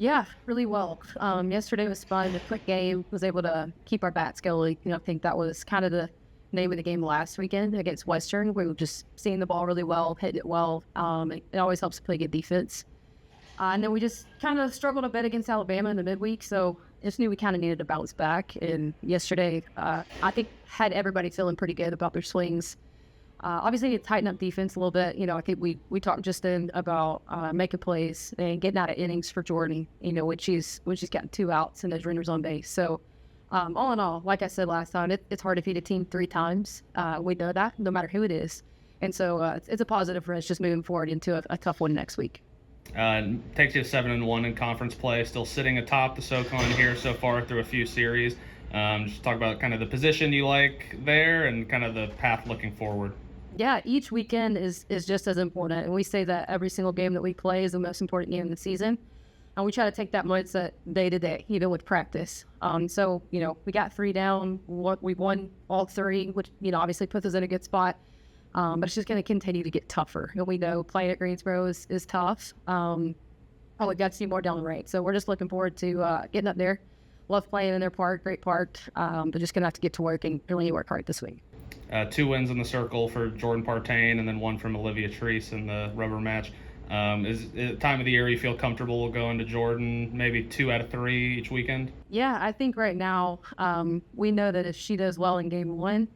Yeah, really well. Yesterday was fun. A quick game. Was able to keep our bats going. I think that was kind of the name of the game last weekend against Western. We were just seeing the ball really well, hitting it well. It always helps to play good defense. And then we just kind of struggled a bit against Alabama in the midweek. So just knew we kind of needed to bounce back. And yesterday, I think had everybody feeling pretty good about their swings. Obviously, it tightened up defense a little bit. I think we talked just then about making plays and getting out of innings for Jordan. When she's gotten two outs and there's runners on base. So all in all, like I said last time, it's hard to feed a team three times. We know that no matter who it is, and so it's a positive for us just moving forward into a tough one next week. Takes you to 7-1 in conference play, still sitting atop the SoCon here so far through a few series. Just talk about kind of the position you like there and kind of the path looking forward. Yeah, each weekend is just as important, and we say that every single game that we play is the most important game of the season, and we try to take that mindset day to day, even with practice. So we got three down, we won all three, which obviously puts us in a good spot. But it's just going to continue to get tougher, and we know playing at Greensboro is tough. We've got to see more down the road, so we're just looking forward to getting up there. Love playing in their park, great park, but just going to have to get to work and really work hard this week. 2 wins in the circle for Jordan Partain and then one from Olivia Treese in the rubber match. Is it time of the year you feel comfortable going to Jordan, maybe 2 out of 3 each weekend? Yeah, I think right now we know that if she does well in game one,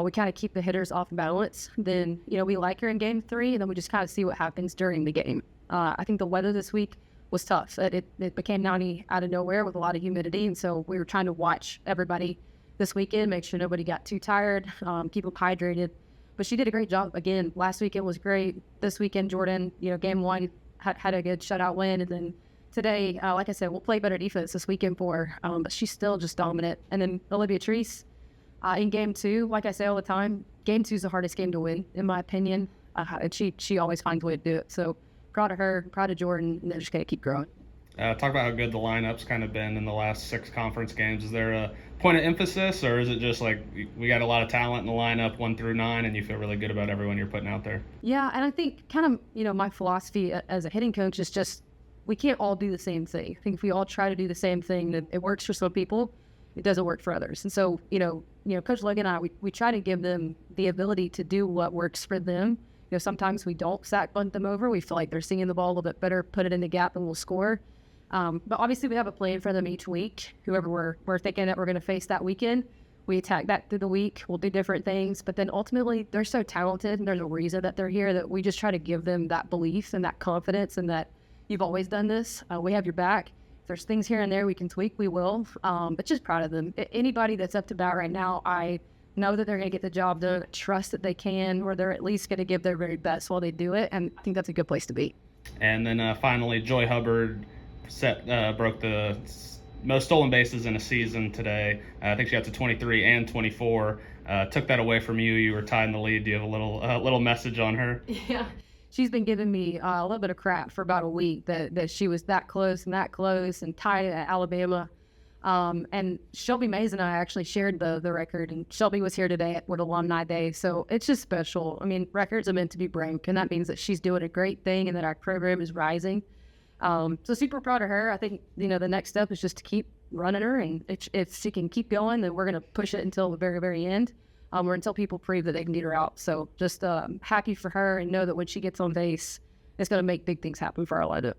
we kind of keep the hitters off balance. Then, we like her in game 3, and then we just kind of see what happens during the game. I think the weather this week was tough. It became 90 out of nowhere with a lot of humidity, and so we were trying to watch everybody this weekend, make sure nobody got too tired, keep them hydrated. But she did a great job. Again, last weekend was great. This weekend, Jordan, game 1 had a good shutout win. And then today, like I said, we'll play better defense this weekend for her. But she's still just dominant. And then Olivia Treese in game 2, like I say all the time, game 2 is the hardest game to win, in my opinion. And she always finds a way to do it. So proud of her, proud of Jordan, and they're just going to keep growing. Talk about how good the lineup's kind of been in the last 6 conference games. Is there a point of emphasis, or is it just like we got a lot of talent in the lineup 1 through 9, and you feel really good about everyone you're putting out there? Yeah, and I think kind of, my philosophy as a hitting coach is just we can't all do the same thing. I think if we all try to do the same thing, that it works for some people, it doesn't work for others. And so, Coach Logan and I, we try to give them the ability to do what works for them. Sometimes we don't sack bunt them over. We feel like they're seeing the ball a little bit better, put it in the gap, and we'll score. But obviously we have a plan for them each week. Whoever we're thinking that we're going to face that weekend, we attack that through the week. We'll do different things. But then ultimately, they're so talented, and there's a reason that they're here, that we just try to give them that belief and that confidence and that you've always done this. We have your back. If there's things here and there we can tweak, we will. But just proud of them. Anybody that's up to bat right now, I know that they're going to get the job done, trust that they can, or they're at least going to give their very best while they do it. And I think that's a good place to be. And then finally, Joy Hubbard broke the most stolen bases in a season today. I think she got to 23 and 24. Took that away from you. You were tied in the lead. Do you have a little message on her? Yeah, she's been giving me a little bit of crap for about a week that she was that close and tied at Alabama. And Shelby Mays and I actually shared the record, and Shelby was here today at Wood Alumni Day. So it's just special. I mean, records are meant to be broke, and that means that she's doing a great thing and that our program is rising. So super proud of her. I think, the next step is just to keep running her, and if she can keep going, then we're going to push it until the very, very end, or until people prove that they can get her out. So just happy for her, and know that when she gets on base, it's going to make big things happen for our lineup.